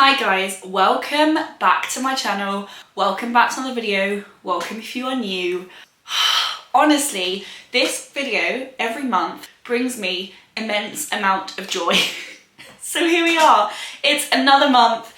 Hi guys, welcome back to my channel, welcome back to another video, welcome if you are new. Honestly, this video every month brings me immense amount of joy. So here we are, it's another month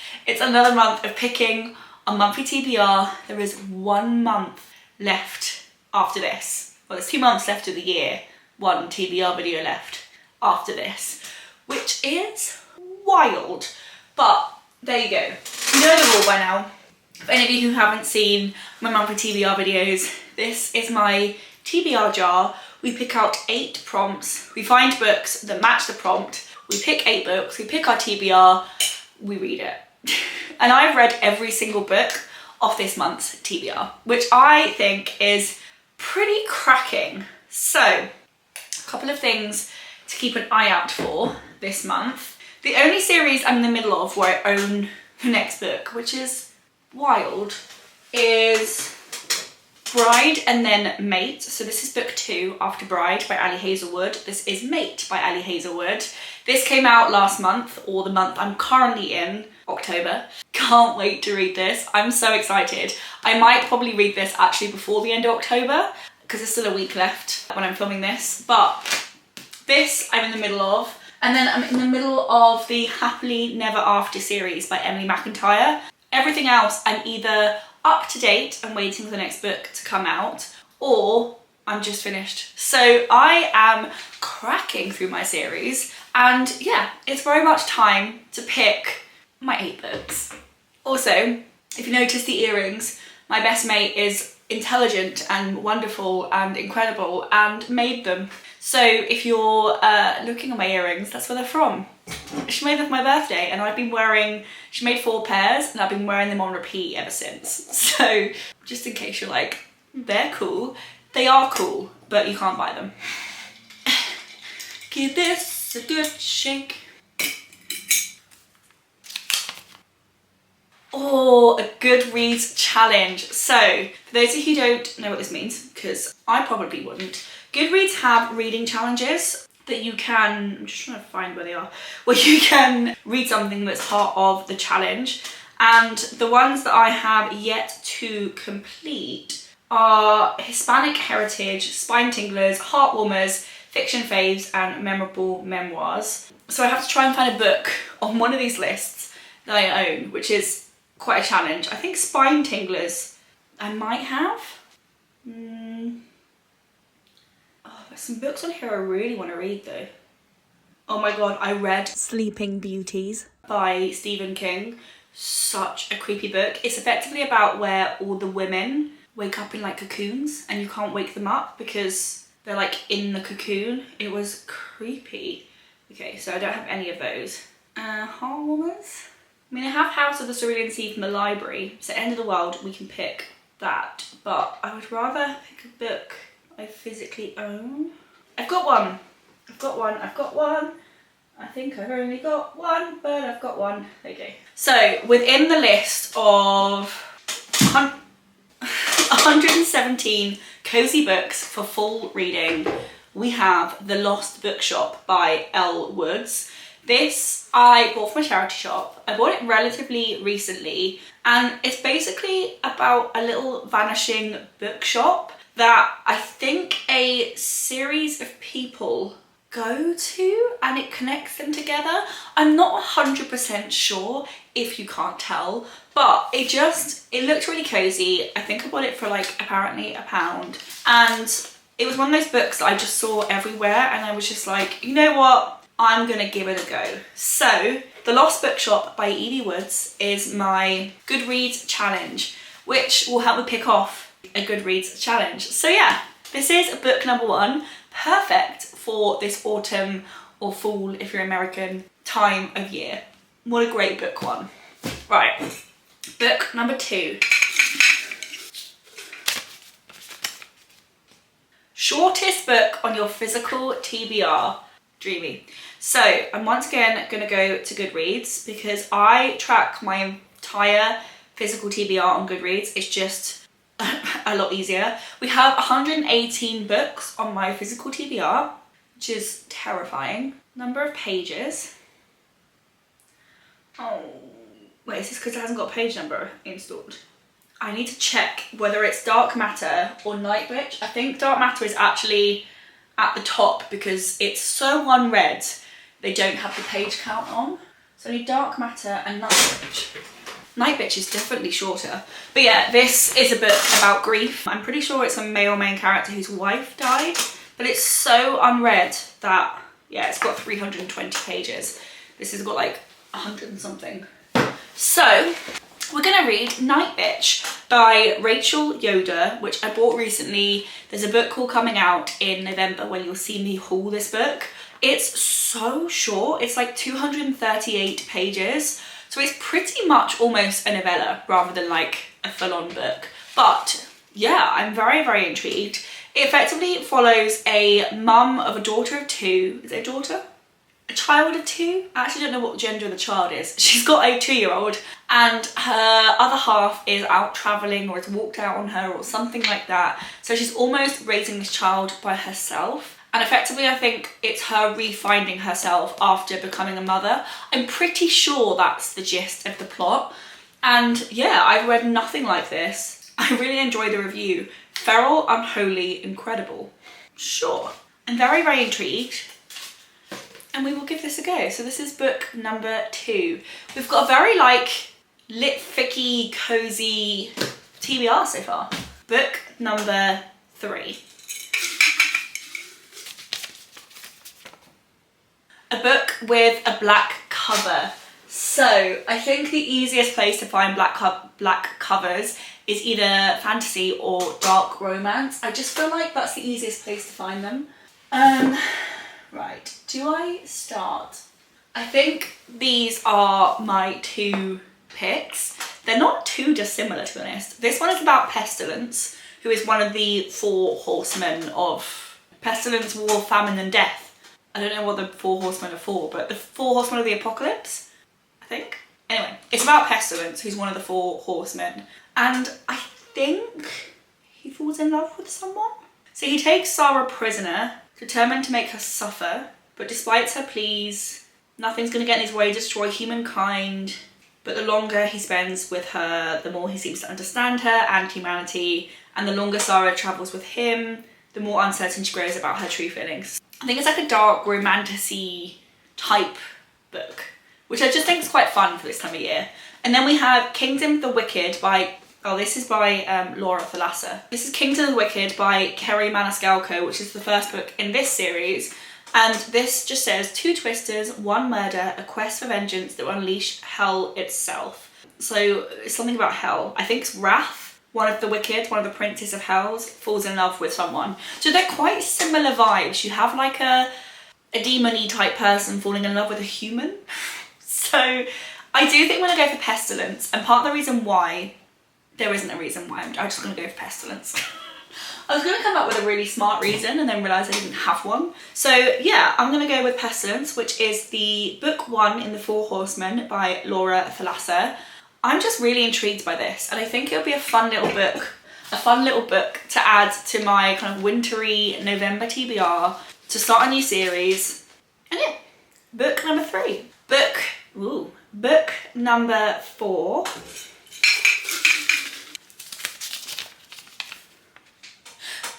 of picking a monthly TBR. There is 1 month left after this. Well, there's 2 months left of the year, 1 TBR video left after this, which is wild. But there you go. You know the rule by now. For any of you who haven't seen my monthly TBR videos, this is my TBR jar. We pick out 8 prompts. We find books that match the prompt. We pick 8 books. We pick our TBR. We read it. And I've read every single book of this month's TBR, which I think is pretty cracking. So, a couple of things to keep an eye out for this month. The only series I'm in the middle of where I own the next book, which is wild, is Bride and then Mate. So this is book 2 after Bride by Ali Hazelwood. This is Mate by Ali Hazelwood. This came out last month, or the month I'm currently in, October. Can't wait to read this. I'm so excited. I might probably read this actually before the end of October because there's still a week left when I'm filming this. But this I'm in the middle of. And then I'm in the middle of the Happily Never After series by Emily McIntyre. Everything else I'm either up to date and waiting for the next book to come out, or I'm just finished. So I am cracking through my series, and yeah, it's very much time to pick my 8 books. Also, if you notice the earrings, my best mate is intelligent and wonderful and incredible and made them. So if you're looking at my earrings, that's where they're from. She made them for my birthday, and she made 4 pairs and I've been wearing them on repeat ever since. So just in case you're like, they're cool, they are cool, but you can't buy them. Give this a good shake. Oh, a Goodreads challenge. So, for those of you who don't know what this means, because I probably wouldn't, Goodreads have reading challenges that you can, I'm just trying to find where they are, where you can read something that's part of the challenge. And the ones that I have yet to complete are Hispanic Heritage, Spine Tinglers, Heartwarmers, Fiction Faves, and Memorable Memoirs. So I have to try and find a book on one of these lists that I own, which is quite a challenge. I think Spine Tinglers I might have. Oh, there's some books on here I really want to read though. Oh my god, I read Sleeping Beauties by Stephen King. Such a creepy book. It's effectively about where all the women wake up in like cocoons and you can't wake them up because they're like in the cocoon. It was creepy. Okay, so I don't have any of those. Heartwarmers? I mean, I have House of the Cerulean Sea from the library, so End of the World, we can pick that, but I would rather pick a book I physically own. I've got one. I think I've only got one, but I've got one. There you go. So, within the list of 117 cozy books for fall reading, we have The Lost Bookshop by Elle Woods. This I bought from a charity shop. I bought it relatively recently, and it's basically about a little vanishing bookshop that I think a series of people go to and it connects them together. I'm not 100% sure if you can't tell, but it looked really cozy. I think I bought it for like apparently £1, and it was one of those books that I just saw everywhere and I was just like, you know what? I'm gonna give it a go. So, The Lost Bookshop by Evie Woods is my Goodreads challenge, which will help me pick off a Goodreads challenge. So yeah, this is book number 1, perfect for this autumn or fall, if you're American, time of year. What a great book one. Right, book number 2. Shortest book on your physical TBR. Dreamy. So I'm once again going to go to Goodreads because I track my entire physical TBR on Goodreads. It's just a lot easier. We have 118 books on my physical TBR, which is terrifying. Number of pages. Oh, Wait, is this because it hasn't got a page number installed? I need to check whether it's Dark Matter or Nightbitch. I think Dark Matter is actually at the top because it's so unread they don't have the page count on. So I need Dark Matter and Nightbitch. Nightbitch is definitely shorter. But yeah, this is a book about grief. I'm pretty sure it's a male main character whose wife died, but it's so unread that, yeah, it's got 320 pages. This has got like 100 and something. So we're gonna read Nightbitch by Rachel Yoder, which I bought recently. There's a book called coming out in November when you'll see me haul this book. It's so short, it's like 238 pages. So it's pretty much almost a novella rather than like a full-on book. But yeah, I'm very, very intrigued. It effectively follows a mum of a daughter of 2. Is it a daughter? A child of 2? I actually don't know what gender of the child is. She's got a 2-year-old and her other half is out travelling or has walked out on her or something like that. So she's almost raising this child by herself. And effectively, I think it's her refinding herself after becoming a mother. I'm pretty sure that's the gist of the plot. And yeah, I've read nothing like this. I really enjoyed the review. Feral, unholy, incredible. Sure. I'm very, very intrigued. And we will give this a go. So this is book number 2. We've got a very like lit, ficky, cozy TBR so far. Book number 3. A book with a black cover. So I think the easiest place to find black covers is either fantasy or dark romance. I just feel like that's the easiest place to find them. Right, do I start? I think these are my 2 picks. They're not too dissimilar, to be honest. This one is about Pestilence, who is one of the 4 horsemen of Pestilence, War, Famine and Death. I don't know what the 4 horsemen are for, but the 4 horsemen of the apocalypse, I think. Anyway, it's about Pestilence, who's one of the 4 horsemen. And I think he falls in love with someone. So he takes Sarah prisoner, determined to make her suffer, but despite her pleas, nothing's going to get in his way, destroy humankind. But the longer he spends with her, the more he seems to understand her and humanity, and the longer Sarah travels with him, the more uncertain she grows about her true feelings. I think it's like a dark romantic-y type book, which I just think is quite fun for this time of year. And then we have Kingdom of the Wicked by, oh, this is by Laura Thalassa. This is Kingdom of the Wicked by Kerry Maniscalco, which is the first book in this series. And this just says 2 twisters, 1 murder, a quest for vengeance that will unleash hell itself. So it's something about hell. I think it's Wrath. One of the wicked, one of the princes of hells, falls in love with someone. So they're quite similar vibes. You have like a demon-y type person falling in love with a human. So I do think I'm gonna go for Pestilence. And part of the reason why, there isn't a reason why, I'm just gonna go for Pestilence. I was gonna come up with a really smart reason and then realise I didn't have one. So yeah, I'm gonna go with Pestilence, which is the book 1 in the 4 Horsemen by Laura Thalassa. I'm just really intrigued by this, and I think it'll be a fun little book to add to my kind of wintry November TBR to start a new series. And yeah, book number 3. Book number 4.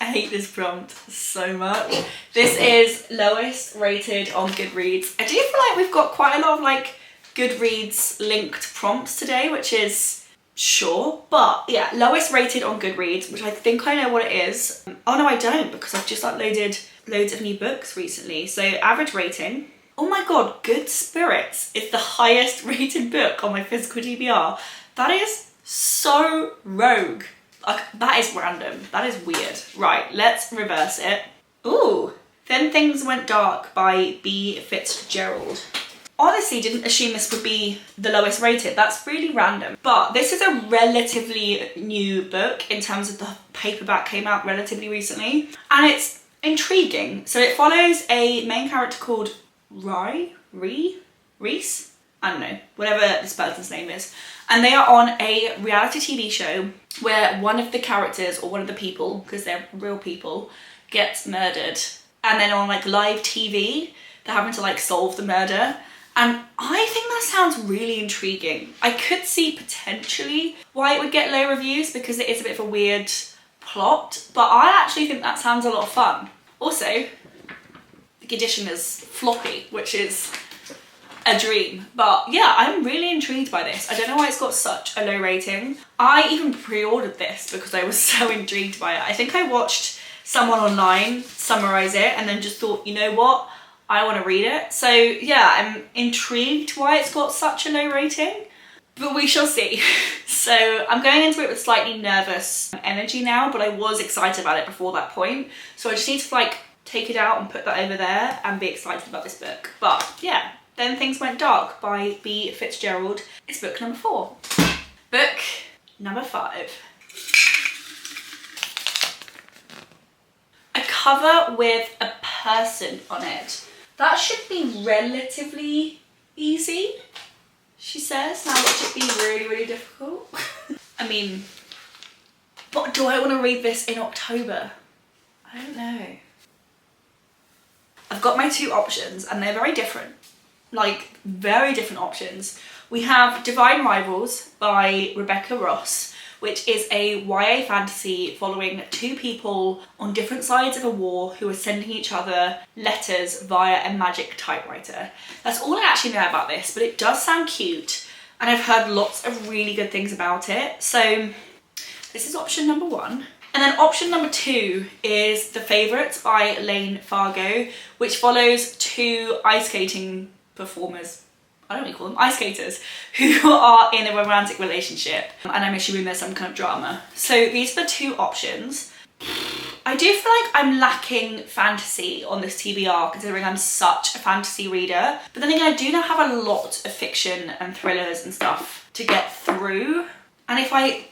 I hate this prompt so much. This is lowest rated on Goodreads. I do feel like we've got quite a lot of like Goodreads linked prompts today, which is sure, but yeah, lowest rated on Goodreads, which I think I know what it is. Oh no, I don't, because I've just uploaded loads of new books recently. So average rating. Oh my god, Good Spirits is the highest rated book on my physical TBR. That is so rogue. Like, that is random. That is weird. Right, let's reverse it. Ooh, Then Things Went Dark by B. Fitzgerald. Honestly, didn't assume this would be the lowest rated. That's really random. But this is a relatively new book in terms of the paperback came out relatively recently. And it's intriguing. So it follows a main character called Reese? I don't know, whatever this person's name is. And they are on a reality TV show where one of the characters, or one of the people, because they're real people, gets murdered. And then on like live TV, they're having to like solve the murder. And I think that sounds really intriguing. I could see potentially why it would get low reviews because it is a bit of a weird plot, but I actually think that sounds a lot of fun. Also, the edition is floppy, which is a dream. But yeah, I'm really intrigued by this. I don't know why it's got such a low rating. I even pre-ordered this because I was so intrigued by it. I think I watched someone online summarize it and then just thought, you know what? I want to read it. So yeah, I'm intrigued why it's got such a low rating, but we shall see. So I'm going into it with slightly nervous energy now, but I was excited about it before that point. So I just need to like take it out and put that over there and be excited about this book. But yeah, Then Things Went Dark by B. Fitzgerald is book number 4. Book number 5. A cover with a person on it. That should be relatively easy, she says. Now, it should be really, really difficult. I mean, but do I want to read this in October? I don't know. I've got my 2 options and they're very different. Like, very different options. We have Divine Rivals by Rebecca Ross, which is a YA fantasy following 2 people on different sides of a war who are sending each other letters via a magic typewriter. That's all I actually know about this, but it does sound cute and I've heard lots of really good things about it. So this is option number 1. And then option number 2 is The Favourites by Layne Fargo, which follows 2 ice skating performers, I don't really call them ice skaters, who are in a romantic relationship, and I'm assuming there's some kind of drama. So these are the 2 options. I do feel like I'm lacking fantasy on this TBR considering I'm such a fantasy reader, but then again I do now have a lot of fiction and thrillers and stuff to get through, and if I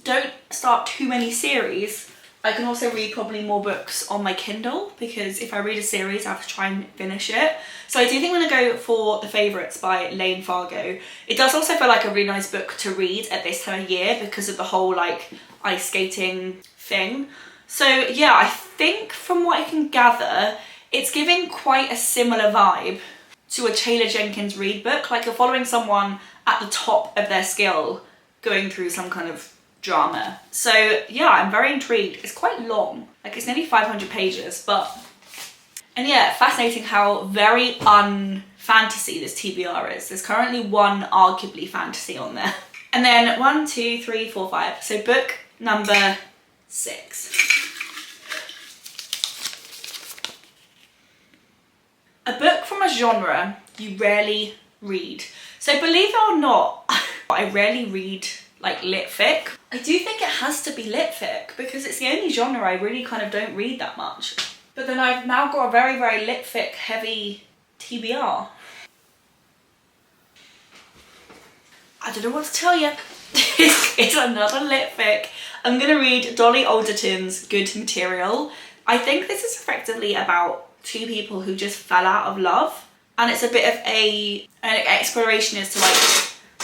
don't start too many series, I can also read probably more books on my Kindle, because if I read a series I have to try and finish it. So I do think I'm going to go for The Favourites by Layne Fargo. It does also feel like a really nice book to read at this time of year because of the whole like ice skating thing. So yeah, I think from what I can gather, it's giving quite a similar vibe to a Taylor Jenkins Reid book. Like you're following someone at the top of their skill going through some kind of drama. So yeah, I'm very intrigued. It's quite long, like it's nearly 500 pages, but, and yeah, fascinating how very un-fantasy this TBR is. There's currently 1 arguably fantasy on there. And then 1, 2, 3, 4, 5. So book number 6. A book from a genre you rarely read. So believe it or not, I rarely read like lit fic. I do think it has to be lit fic because it's the only genre I really kind of don't read that much. But then I've now got a very, very lit fic heavy TBR. I don't know what to tell you. It's another lit fic. I'm gonna read Dolly Alderton's Good Material. I think this is effectively about 2 people who just fell out of love, and it's a bit of an exploration as to like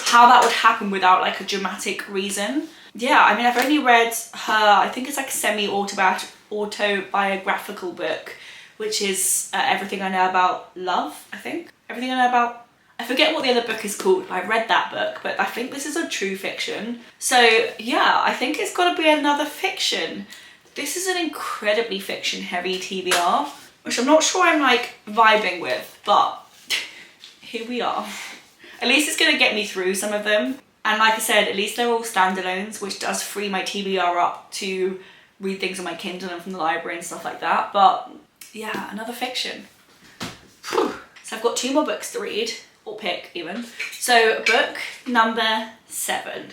how that would happen without like a dramatic reason. Yeah, I mean, I've only read her, I think it's like a semi-autobiographical book, which is Everything I Know About Love, I think. Everything I Know About, I forget what the other book is called. I read that book, but I think this is a true fiction. So yeah, I think it's got to be another fiction. This is an incredibly fiction heavy TBR, which I'm not sure I'm like vibing with, but here we are. At least it's gonna get me through some of them. And like I said, at least they're all standalones, which does free my TBR up to read things on my Kindle and from the library and stuff like that. But yeah, another fiction. Whew. So I've got 2 more books to read, or pick even. So book number 7.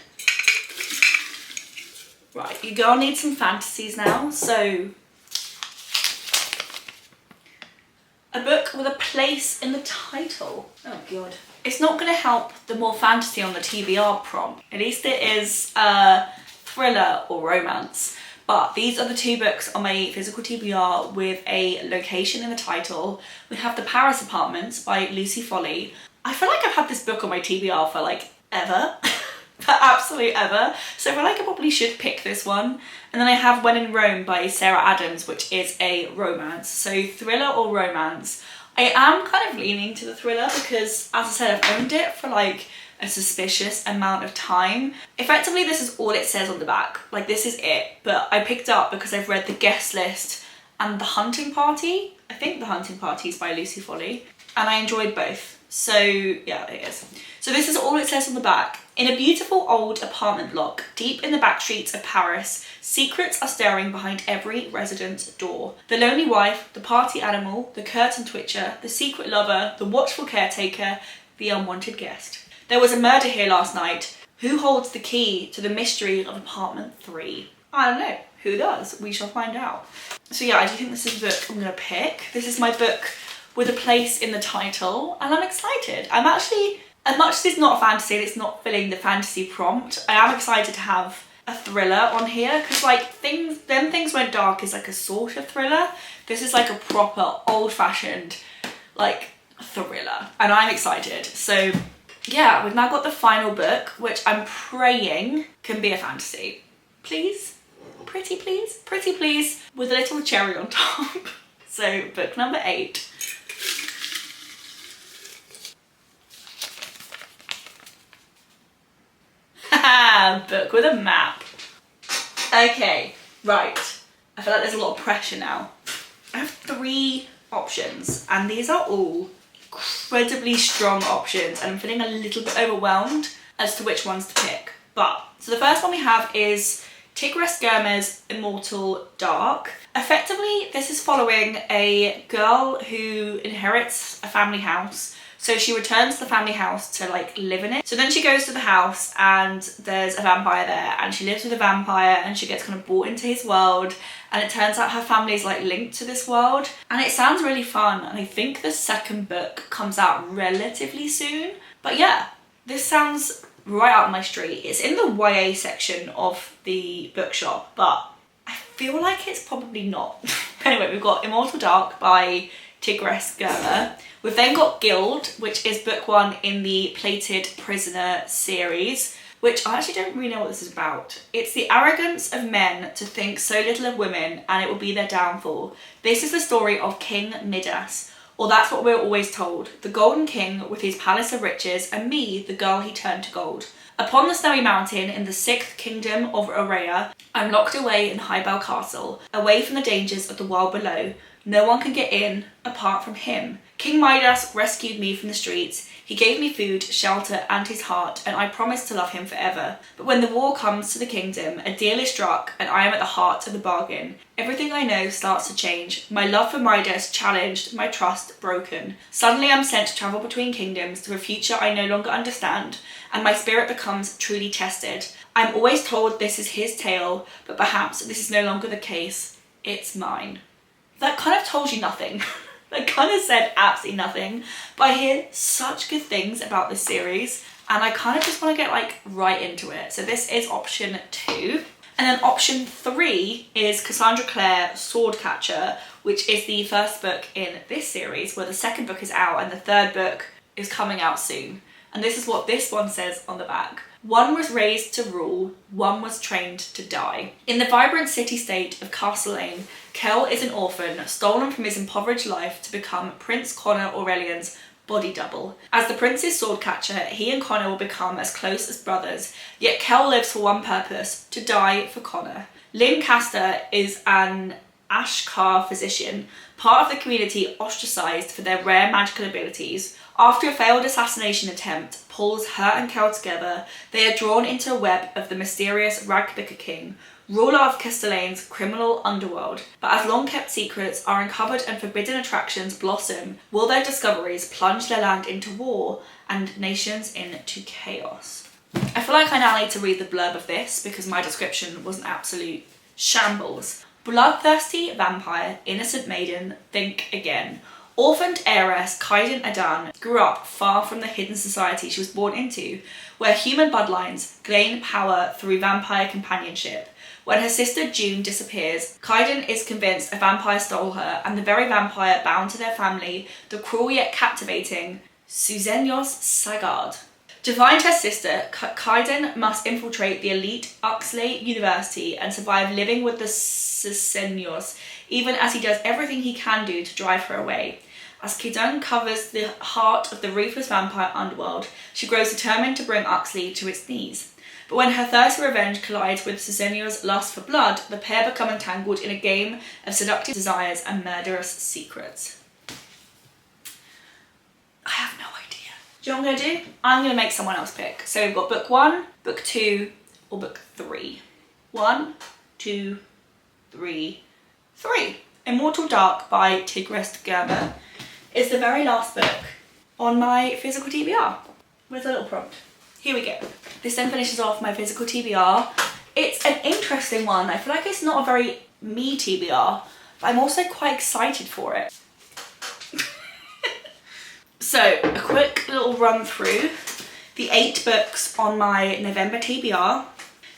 Right, you girl need some fantasies now. So a book with a place in the title. Oh God. It's not going to help the more fantasy on the TBR prompt. At least it is a thriller or romance. But these are the 2 books on my physical TBR with a location in the title. We have The Paris Apartments by Lucy Foley. I feel like I've had this book on my TBR for like ever. For absolute ever. So I feel like I probably should pick this one. And then I have When in Rome by Sarah Adams, which is a romance. So thriller or romance. I am kind of leaning to the thriller because, as I said, I've owned it for like a suspicious amount of time. Effectively, this is all it says on the back. Like, this is it. But I picked up because I've read The Guest List and The Hunting Party. I think The Hunting Party is by Lucy Foley. And I enjoyed both. So yeah, it is. So this is all it says on the back. In a beautiful old apartment block, deep in the back streets of Paris, secrets are stirring behind every resident's door. The lonely wife, the party animal, the curtain twitcher, the secret lover, the watchful caretaker, the unwanted guest. There was a murder here last night. Who holds the key to the mystery of apartment 3? I don't know. Who does? We shall find out. So yeah, I do think this is the book I'm gonna pick. This is my book with a place in the title, and I'm excited. I'm actually, as much as it's not a fantasy and it's not filling the fantasy prompt, I am excited to have a thriller on here, because like Things Went Dark is like a sort of thriller. This is like a proper old-fashioned like thriller, and I'm excited. So yeah, we've now got the final book, which I'm praying can be a fantasy. Please, pretty please, with a little cherry on top. So book number 8. Book with a map. Okay, right. I feel like there's a lot of pressure now. I have 3 options, and these are all incredibly strong options, and I'm feeling a little bit overwhelmed as to which ones to pick. But, so the first one we have is Tigest Girma's Immortal Dark. Effectively, this is following a girl who inherits a family house. So she returns to the family house to like live in it. So then she goes to the house and there's a vampire there, and she lives with a vampire and she gets kind of brought into his world, and it turns out her family is like linked to this world, and it sounds really fun, and I think the second book comes out relatively soon. But yeah, this sounds right up my street. It's in the YA section of the bookshop, but I feel like it's probably not. Anyway, we've got Immortal Dark by Tigest Girma. We've then got Guild, which is book 1 in the Plated Prisoner series, which I actually don't really know what this is about. It's the arrogance of men to think so little of women, and it will be their downfall. This is the story of King Midas, or that's what we're always told, the Golden King with his palace of riches, and me, the girl he turned to gold. Upon the snowy mountain in the 6th kingdom of Aurea, I'm locked away in Highbell Castle, away from the dangers of the world below. No one can get in apart from him. King Midas rescued me from the streets. He gave me food, shelter, and his heart, and I promised to love him forever. But when the war comes to the kingdom, a deal is struck, and I am at the heart of the bargain. Everything I know starts to change. My love for Midas challenged, my trust broken. Suddenly I'm sent to travel between kingdoms to a future I no longer understand, and my spirit becomes truly tested. I'm always told this is his tale, but perhaps this is no longer the case. It's mine. That kind of told you nothing. That kind of said absolutely nothing. But I hear such good things about this series, and I kind of just want to get like right into it. So this is option 2. And then option 3 is Cassandra Clare Swordcatcher, which is the first book in this series, where the second book is out and the third book is coming out soon. And this is what this one says on the back. One was raised to rule, one was trained to die. In the vibrant city-state of Castle Layne, Kell is an orphan, stolen from his impoverished life to become Prince Connor Aurelian's body double. As the prince's sword catcher, he and Connor will become as close as brothers, yet Kell lives for one purpose, to die for Connor. Lynn Castor is an Ashkar physician, part of the community ostracised for their rare magical abilities. After a failed assassination attempt pulls her and Kell together, they are drawn into a web of the mysterious Ragbicker King, ruler of Castellane's criminal underworld. But as long-kept secrets are uncovered and forbidden attractions blossom, will their discoveries plunge their land into war and nations into chaos? I feel like I now need to read the blurb of this because my description was an absolute shambles. Bloodthirsty vampire, innocent maiden, think again. Orphaned heiress Kaiden Adan grew up far from the hidden society she was born into, where human bloodlines gain power through vampire companionship. When her sister June disappears, Kaiden is convinced a vampire stole her, and the very vampire bound to their family, the cruel yet captivating Susenyos Sagard. To find her sister, Kaiden must infiltrate the elite Uxley University and survive living with the Susenyos, even as he does everything he can do to drive her away. As Kidone uncovers the heart of the ruthless vampire underworld, she grows determined to bring Uxley to its knees. But when her thirst for revenge collides with Cesenio's lust for blood, the pair become entangled in a game of seductive desires and murderous secrets. I have no idea. Do you know what I'm going to do? I'm going to make someone else pick. So we've got book 1, book 2, or book 3. 1, 2, 3, 3. Immortal Dark by Tigest Girma is the very last book on my physical TBR with a little prompt. Here we go. This then finishes off my physical TBR. It's an interesting one. I feel like it's not a very me TBR, but I'm also quite excited for it. So, a quick little run through the 8 books on my November TBR.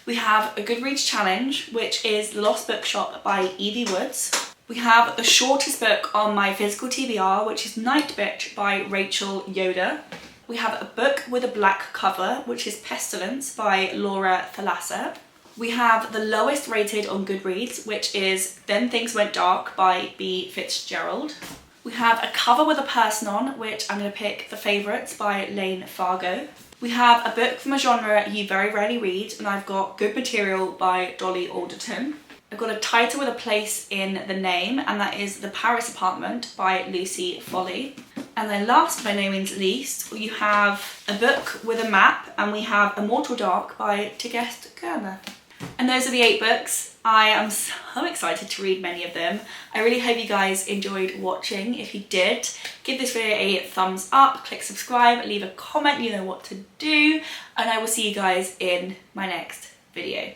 We have a Goodreads challenge, which is The Lost Bookshop by Evie Woods. We have the shortest book on my physical TBR, which is Nightbitch by Rachel Yoder. We have a book with a black cover, which is Pestilence by Thalassa. We have the lowest rated on Goodreads, which is Then Things Went Dark by B. Fitzgerald. We have a cover with a person on, which I'm going to pick The Favourites by Layne Fargo. We have a book from a genre you very rarely read, and I've got Good Material by Dolly, Alderton. I've got a title with a place in the name, and that is The Paris Apartment by Lucy Foley. And then last but by no means least, you have a book with a map, and we have Immortal Dark by Tigest Girma. And those are the 8 books. I am so excited to read many of them. I really hope you guys enjoyed watching. If you did, give this video a thumbs up, click subscribe, leave a comment, you know what to do, and I will see you guys in my next video.